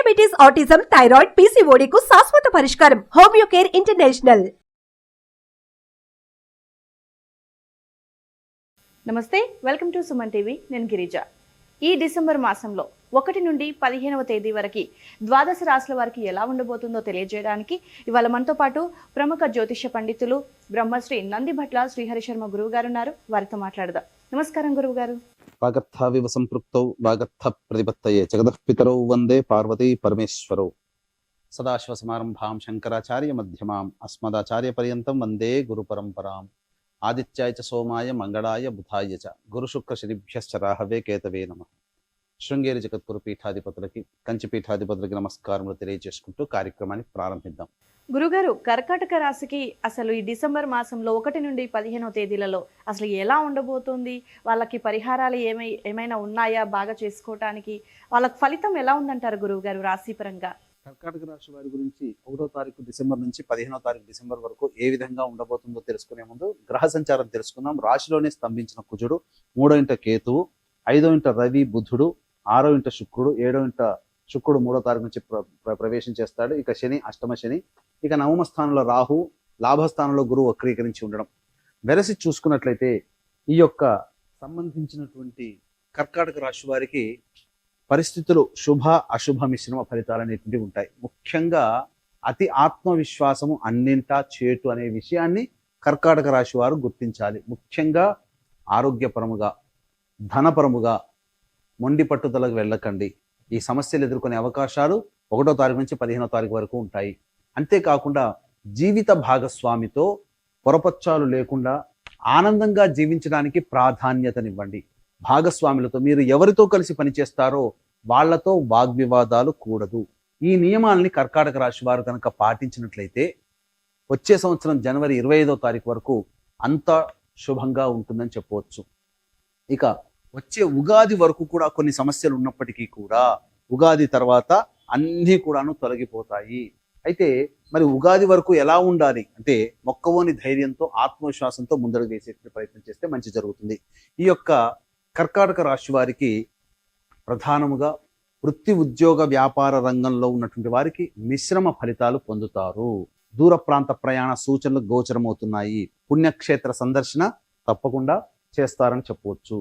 Diabetes, autism, thyroid, PCOD కు శాశ్వత పరిష్కారం. Homeo care international. నమస్తే, వెల్కమ్ టు సుమన్ టీవీ. నేను గిరిజ. ఈ డిసెంబర్ మాసంలో 1 నుండి 15వ తేదీ వరకు ద్వాదశ రాశుల వారికి ఎలా ఉండబోతుందో తెలియజేయడానికి ఇవాళ మనతో పాటు ప్రముఖ జ్యోతిష పండితులు బ్రహ్మశ్రీ నందిభట్ల శ్రీహరి శర్మ గురువు గారు ఉన్నారు. వారితో మాట్లాడదాం. నమస్కారం గురువు గారు. వాగర్థావివ సంపృక్తౌ వాగర్థ ప్రతిపత్తయే జగదఃపితరౌ వందే పార్వతీ పరమేశ్వరౌ. సదాశివసమారంభాం శంకరాచార్య మధ్యమాం అస్మదాచార్య పర్యంతం వందే గురు పరంపరాం. ఆదిత్యాయ చ సోమాయ మంగళాయ బుధాయ చ గురుశుక్ర శనిభ్యశ్చ రాహవే కేతవే నమః. శృంగేరి జగద్గురు పీఠాధిపతులకి, కంచి పీఠాధిపతులకి నమస్కారములు తెలియజేసుకుంటూ కార్యక్రమాన్ని ప్రారంభిద్దాం. గురుగారు, కర్కాటక రాశికి అసలు ఈ డిసెంబర్ మాసంలో 1 నుండి 15వ తేదీలలో అసలు ఎలా ఉండబోతుంది? వాళ్ళకి పరిహారాలు ఏమైనా ఉన్నాయా బాగా చేసుకోవటానికి? వాళ్ళకి ఫలితం ఎలా ఉందంటారు గురువు గారు రాశిపరంగా? కర్కాటక రాశి వారి గురించి 1వ తారీఖు డిసెంబర్ నుంచి 15వ తారీఖు డిసెంబర్ వరకు ఏ విధంగా ఉండబోతుందో తెలుసుకునే ముందు గ్రహ సంచారం తెలుసుకుందాం. రాశిలోనే స్తంభించిన కుజుడు, 3వ ఇంట కేతువు, 5వ ఇంట రవి బుధుడు, 6వ ఇంట శుక్రుడు, 7వ ఇంట శుక్రుడు 3వ తారీఖు నుంచి ప్రవేశం చేస్తాడు. ఇక శని అష్టమ శని, ఇక నవమ స్థానంలో రాహు, లాభస్థానంలో గురువు వక్రీకరించి ఉండడం. వెరసి చూసుకున్నట్లయితే ఈ యొక్క సంబంధించినటువంటి కర్కాటక రాశి వారికి పరిస్థితులు శుభ అశుభ మిశ్రమ ఫలితాలు అనేటువంటివి ఉంటాయి. ముఖ్యంగా అతి ఆత్మవిశ్వాసము అన్నింటా చేటు అనే విషయాన్ని కర్కాటక రాశి వారు గుర్తించాలి. ముఖ్యంగా ఆరోగ్యపరముగా, ధనపరముగా మొండి పట్టుదలకు వెళ్ళకండి. ఈ సమస్యలు ఎదుర్కొనే అవకాశాలు 1వ తారీఖు నుంచి 15వ తారీఖు వరకు ఉంటాయి. అంతేకాకుండా జీవిత భాగస్వామితో పొరపచ్చాలు లేకుండా ఆనందంగా జీవించడానికి ప్రాధాన్యతనివ్వండి. భాగస్వాములతో మీరు ఎవరితో కలిసి పనిచేస్తారో వాళ్లతో వాగ్వివాదాలు కూడదు. ఈ నియమాల్ని కర్కాటక రాశి వారు కనుక పాటించినట్లయితే వచ్చే సంవత్సరం జనవరి 25వ తారీఖు వరకు అంత శుభంగా ఉంటుందని చెప్పవచ్చు. ఇక వచ్చే ఉగాది వరకు కూడా కొన్ని సమస్యలు ఉన్నప్పటికీ కూడా ఉగాది తర్వాత అన్నీ కూడాను తొలగిపోతాయి. అయితే మరి ఉగాది వరకు ఎలా ఉండాలి అంటే మొక్కవోని ధైర్యంతో, ఆత్మవిశ్వాసంతో ముందడుగు వేసే ప్రయత్నం చేస్తే మంచి జరుగుతుంది. ఈ యొక్క కర్కాటక రాశి వారికి ప్రధానముగా వృత్తి ఉద్యోగ వ్యాపార రంగంలో ఉన్నటువంటి వారికి మిశ్రమ ఫలితాలు పొందుతారు. దూర ప్రాంత ప్రయాణ సూచనలు గోచరమవుతున్నాయి. పుణ్యక్షేత్ర సందర్శన తప్పకుండా చేస్తారని చెప్పవచ్చు.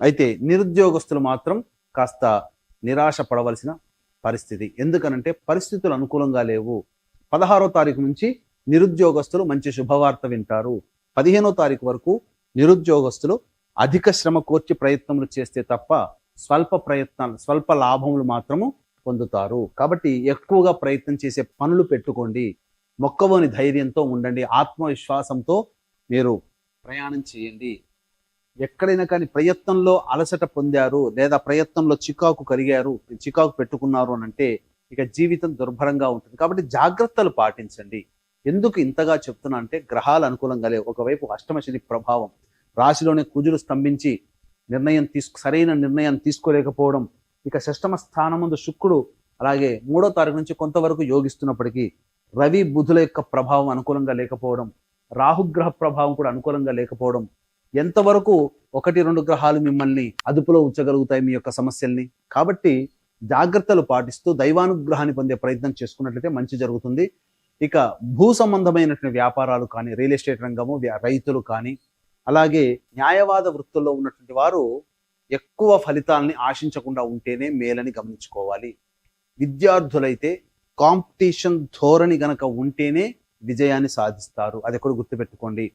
అయితే నిరుద్యోగస్తులు మాత్రం కాస్త నిరాశ పడవలసిన పరిస్థితి. ఎందుకనంటే పరిస్థితులు అనుకూలంగా లేవు. 16వ తారీఖు నుంచి నిరుద్యోగస్తులు మంచి శుభవార్త వింటారు. 15వ తారీఖు వరకు నిరుద్యోగస్తులు అధిక శ్రమ కోర్చి ప్రయత్నములు చేస్తే తప్ప స్వల్ప లాభములు మాత్రము పొందుతారు. కాబట్టి ఎక్కువగా ప్రయత్నం చేసే పనులు పెట్టుకోండి. మొక్కవోని ధైర్యంతో ఉండండి. ఆత్మవిశ్వాసంతో మీరు ప్రయాణం చేయండి. ఎక్కడైనా కానీ ప్రయత్నంలో అలసట పొందారు లేదా ప్రయత్నంలో చికాకు పెట్టుకున్నారు అని అంటే ఇక జీవితం దుర్భరంగా ఉంటుంది. కాబట్టి జాగ్రత్తలు పాటించండి. ఎందుకు ఇంతగా చెప్తున్నా అంటే గ్రహాలు అనుకూలంగా లేవు. ఒకవైపు అష్టమ శని ప్రభావం, రాశిలోనే కుజులు స్తంభించి సరైన నిర్ణయం తీసుకోలేకపోవడం, ఇక షష్టమ స్థానం ముందు శుక్రుడు అలాగే 3వ తారీఖు నుంచి కొంతవరకు యోగిస్తున్నప్పటికీ రవి బుధుల యొక్క ప్రభావం అనుకూలంగా లేకపోవడం, రాహుగ్రహ ప్రభావం కూడా అనుకూలంగా లేకపోవడం, ఎంతవరకు 1-2 గ్రహాలు మిమ్మల్ని అదుపులో ఉంచగలుగుతాయి మీ యొక్క సమస్యల్ని. కాబట్టి జాగ్రత్తలు పాటిస్తూ దైవానుగ్రహాన్ని పొందే ప్రయత్నం చేసుకున్నట్లయితే మంచి జరుగుతుంది. ఇక భూ సంబంధమైనటువంటి వ్యాపారాలు కానీ, రియల్ ఎస్టేట్ రంగము, రైతులు కానీ, అలాగే న్యాయవాద వృత్తుల్లో ఉన్నటువంటి వారు ఎక్కువ ఫలితాలని ఆశించకుండా ఉంటేనే మేలని గమనించుకోవాలి. విద్యార్థులైతే కాంపిటీషన్ ధోరణి గనక ఉంటేనే విజయాన్ని సాధిస్తారు. అది కూడా గుర్తుపెట్టుకోండి.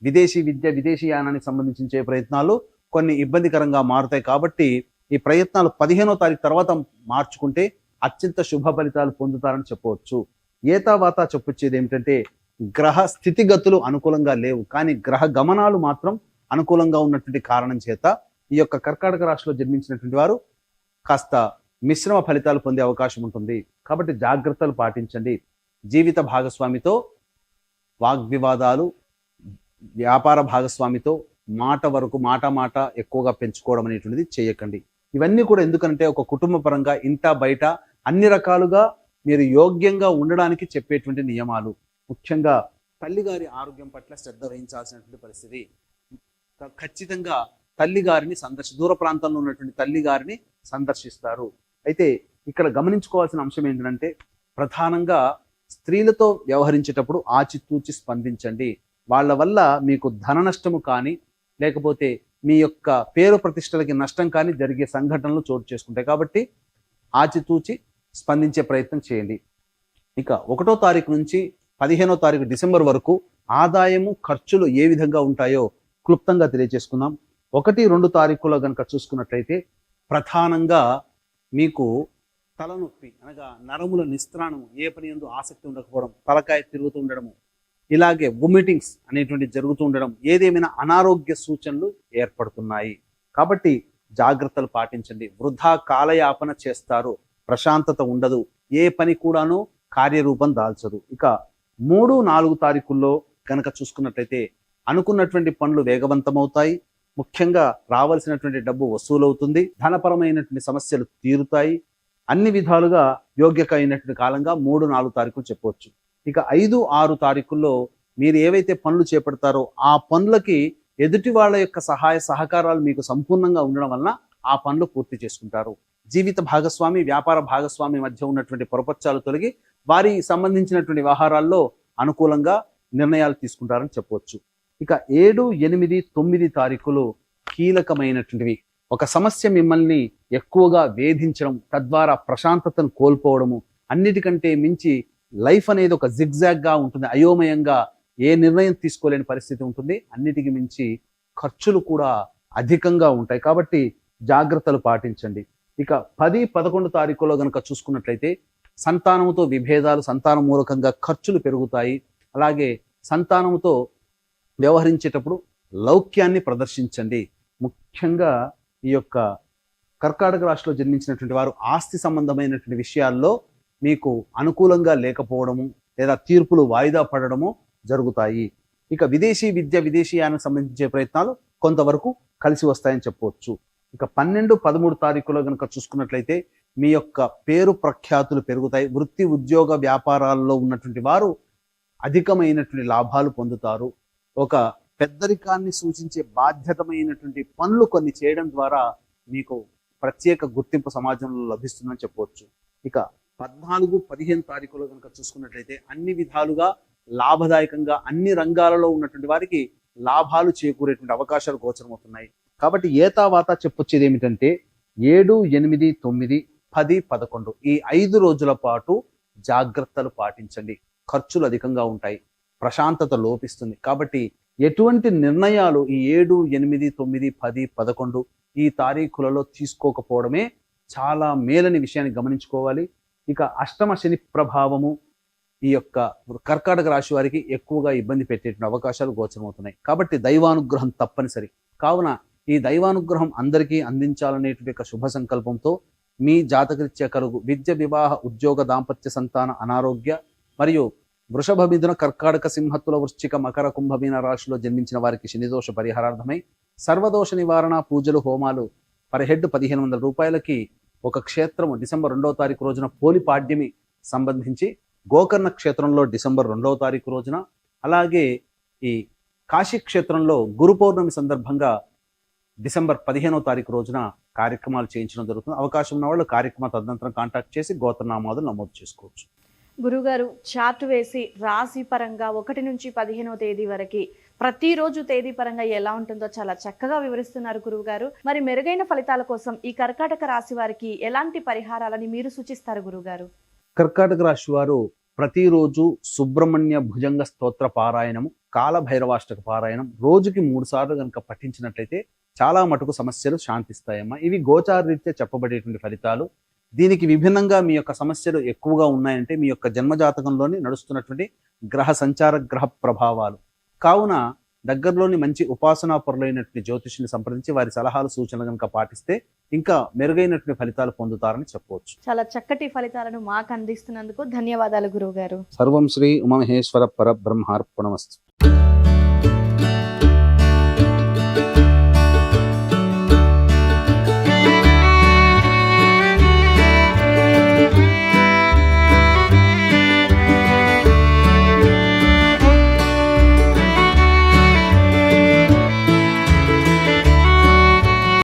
విదేశీ విద్య, విదేశీ యానానికి సంబంధించే ప్రయత్నాలు కొన్ని ఇబ్బందికరంగా మారుతాయి. కాబట్టి ఈ ప్రయత్నాలు 15వ తారీఖు తర్వాత మార్చుకుంటే అత్యంత శుభ ఫలితాలు పొందుతారని చెప్పవచ్చు. ఏతావాత చెప్పొచ్చేది ఏమిటంటే గ్రహ స్థితిగతులు అనుకూలంగా లేవు, కానీ గ్రహ గమనాలు మాత్రం అనుకూలంగా ఉన్నటువంటి కారణం చేత ఈ యొక్క కర్కాటక రాశిలో జన్మించినటువంటి వారు కాస్త మిశ్రమ ఫలితాలు పొందే అవకాశం ఉంటుంది. కాబట్టి జాగ్రత్తలు పాటించండి. జీవిత భాగస్వామితో వాగ్వివాదాలు, వ్యాపార భాగస్వామితో మాట ఎక్కువగా పెంచుకోవడం అనేటువంటిది చేయకండి. ఇవన్నీ కూడా ఎందుకంటే ఒక కుటుంబ పరంగా ఇంట బయట అన్ని రకాలుగా మీరు యోగ్యంగా ఉండడానికి చెప్పేటువంటి నియమాలు. ముఖ్యంగా తల్లిగారి ఆరోగ్యం పట్ల శ్రద్ధ వహించాల్సినటువంటి పరిస్థితి. ఖచ్చితంగా తల్లిగారిని దూర ప్రాంతంలో ఉన్నటువంటి తల్లిగారిని సందర్శిస్తారు. అయితే ఇక్కడ గమనించుకోవాల్సిన అంశం ఏంటంటే ప్రధానంగా స్త్రీలతో వ్యవహరించేటప్పుడు ఆచితూచి స్పందించండి. వాళ్ళ వల్ల మీకు ధన నష్టము కానీ లేకపోతే మీ యొక్క పేరు ప్రతిష్టలకి నష్టం కానీ జరిగే సంఘటనలు చోటు చేసుకుంటాయి. కాబట్టి ఆచితూచి స్పందించే ప్రయత్నం చేయండి. ఇక 1వ తారీఖు నుంచి 15వ తారీఖు డిసెంబర్ వరకు ఆదాయము ఖర్చులు ఏ విధంగా ఉంటాయో క్లుప్తంగా తెలియజేసుకుందాం. 1, 2 తారీఖులో కనుక చూసుకున్నట్లయితే ప్రధానంగా మీకు తలనొప్పి అనగా నరముల నిస్త్రాణము, ఏ పని యందు ఆసక్తి ఉండకపోవడం, తలకాయ తిరుగుతూ ఉండడము, ఇలాగే వొమిటింగ్స్ అనేటువంటి జరుగుతూ ఉండడం, ఏదేమైనా అనారోగ్య సూచనలు ఏర్పడుతున్నాయి. కాబట్టి జాగ్రత్తలు పాటించండి. వృధా కాలయాపన చేస్తారు, ప్రశాంతత ఉండదు, ఏ పని కూడాను కార్యరూపం దాల్చదు. ఇక 3, 4 తారీఖుల్లో కనుక చూసుకున్నట్లయితే అనుకున్నటువంటి పనులు వేగవంతమవుతాయి. ముఖ్యంగా రావాల్సినటువంటి డబ్బు వసూలవుతుంది. ధనపరమైనటువంటి సమస్యలు తీరుతాయి. అన్ని విధాలుగా యోగ్యక అయినటువంటి కాలంగా 3, 4 తారీఖులు చెప్పవచ్చు. ఇక 5, 6 తారీఖుల్లో మీరు ఏవైతే పనులు చేపడతారో ఆ పనులకి ఎదుటి వాళ్ళ యొక్క సహాయ సహకారాలు మీకు సంపూర్ణంగా ఉండడం వలన ఆ పనులు పూర్తి చేసుకుంటారు. జీవిత భాగస్వామి, వ్యాపార భాగస్వామి మధ్య ఉన్నటువంటి పొరపచ్చాలు తొలగి వారి సంబంధించినటువంటి వ్యవహారాల్లో అనుకూలంగా నిర్ణయాలు తీసుకుంటారని చెప్పవచ్చు. ఇక 7, 8, 9 తారీఖులు కీలకమైనటువంటివి. ఒక సమస్య మిమ్మల్ని ఎక్కువగా వేధించడం, తద్వారా ప్రశాంతతను కోల్పోవడము, అన్నిటికంటే మించి లైఫ్ అనేది ఒక జిగ్జాగ్ గా ఉంటుంది, అయోమయంగా ఏ నిర్ణయం తీసుకోలేని పరిస్థితి ఉంటుంది. అన్నిటికి మించి ఖర్చులు కూడా అధికంగా ఉంటాయి. కాబట్టి జాగ్రత్తలు పాటించండి. ఇక 10, 11 తారీఖులో గనక చూసుకున్నట్లయితే సంతానముతో విభేదాలు, సంతాన మూలకంగా ఖర్చులు పెరుగుతాయి. అలాగే సంతానముతో వ్యవహరించేటప్పుడు లౌక్యాన్ని ప్రదర్శించండి. ముఖ్యంగా ఈ యొక్క కర్కాటక రాశిలో జన్మించినటువంటి వారు ఆస్తి సంబంధమైనటువంటి విషయాల్లో మీకు అనుకూలంగా లేకపోవడము లేదా తీర్పులు వాయిదా పడడము జరుగుతాయి. ఇక విదేశీ విద్య, విదేశీయానికి సంబంధించే ప్రయత్నాలు కొంతవరకు కలిసి వస్తాయని చెప్పవచ్చు. ఇక 12, 13 తారీఖులో కనుక చూసుకున్నట్లయితే మీ యొక్క పేరు ప్రఖ్యాతులు పెరుగుతాయి. వృత్తి, ఉద్యోగ, వ్యాపారాల్లో ఉన్నటువంటి వారు అధికమైనటువంటి లాభాలు పొందుతారు. ఒక పెద్దరికాన్ని సూచించే బాధ్యతమైనటువంటి పనులు కొన్ని చేయడం ద్వారా మీకు ప్రత్యేక గుర్తింపు సమాజంలో లభిస్తుందని చెప్పవచ్చు. ఇక 14, 15 తారీఖులో కనుక చూసుకున్నట్లయితే అన్ని విధాలుగా లాభదాయకంగా అన్ని రంగాలలో ఉన్నటువంటి వారికి లాభాలు చేకూరేటువంటి అవకాశాలు గోచరమవుతున్నాయి. కాబట్టి ఏతావాత చెప్పొచ్చేది ఏమిటంటే 7, 8, 9, 10, 11 ఈ 5 రోజుల పాటు జాగ్రత్తలు పాటించండి. ఖర్చులు అధికంగా ఉంటాయి, ప్రశాంతత లోపిస్తుంది. కాబట్టి ఎటువంటి నిర్ణయాలు ఈ 7, 8, 9, 10, 11 ఈ తారీఖులలో తీసుకోకపోవడమే చాలా మేలని విషయాన్ని గమనించుకోవాలి. ఇక అష్టమ శని ప్రభావము ఈ యొక్క కర్కాటక రాశి వారికి ఎక్కువగా ఇబ్బంది పెట్టేటువంటి అవకాశాలు గోచరమవుతున్నాయి. కాబట్టి దైవానుగ్రహం తప్పనిసరి. కావున ఈ దైవానుగ్రహం అందరికీ అందించాలనేటువంటి యొక్క శుభ సంకల్పంతో మీ జాతకరీత్యా కలుగు విద్య, వివాహ, ఉద్యోగ, దాంపత్య, సంతాన, అనారోగ్య మరియు వృషభ, మిథున, కర్కాటక, సింహత్తుల, వృశ్చిక, మకర, కుంభమీన రాశిలో జన్మించిన వారికి శనిదోష పరిహారార్థమై సర్వదోష నివారణ పూజలు, హోమాలు పర్ హెడ్ 1500 రూపాయలకి ఒక క్షేత్రము డిసెంబర్ 2వ తారీఖు రోజున పోలిపాడ్యమి సంబంధించి గోకర్ణ క్షేత్రంలో డిసెంబర్ 2వ తారీఖు రోజున, అలాగే ఈ కాశీ క్షేత్రంలో గురు పౌర్ణమి సందర్భంగా డిసెంబర్ 15వ తారీఖు రోజున కార్యక్రమాలు చేయించడం జరుగుతుంది. అవకాశం ఉన్న వాళ్ళు కార్యక్రమ తదనంతరం కాంటాక్ట్ చేసి గోత్రనామాదులు నమోదు చేసుకోవచ్చు. గురుగారు, చార్ట్ వేసి రాశి పరంగా 1 నుంచి 15వ తేదీ వరకు ప్రతిరోజు తేదీ పరంగా ఎలా ఉంటుందో చాలా చక్కగా వివరిస్తున్నారు గురువుగారు. మరి మెరుగైన ఫలితాల కోసం ఈ కర్కాటక రాశి వారికి ఎలాంటి పరిహారాలని మీరు సూచిస్తారు గురువుగారు? కర్కాటక రాశి వారు ప్రతిరోజు సుబ్రహ్మణ్య భుజంగ స్తోత్ర పారాయణము, కాలభైరవాష్టక పారాయణం రోజుకి 3 సార్లు కనుక పఠించినట్లయితే చాలా మటుకు సమస్యలు శాంతిస్తాయమ్మా. ఇవి గోచారరీత్యా చెప్పబడేటువంటి ఫలితాలు. దీనికి విభిన్నంగా మీ యొక్క సమస్యలు ఎక్కువగా ఉన్నాయంటే మీ యొక్క జన్మజాతకంలోని నడుస్తున్నటువంటి గ్రహ సంచార, గ్రహ ప్రభావాలు. కావున దగ్గరలోని మంచి ఉపాసనా పరులైనటువంటి జ్యోతిష్యుని సంప్రదించి వారి సలహాలు, సూచనలు కనుక పాటిస్తే ఇంకా మెరుగైనటువంటి ఫలితాలు పొందుతారని చెప్పవచ్చు. చాలా చక్కటి ఫలితాలను మాకు అందిస్తున్నందుకు ధన్యవాదాలు గురువుగారు. సర్వం శ్రీ ఉమామహేశ్వర పరబ్రహ్మార్పణమస్తు.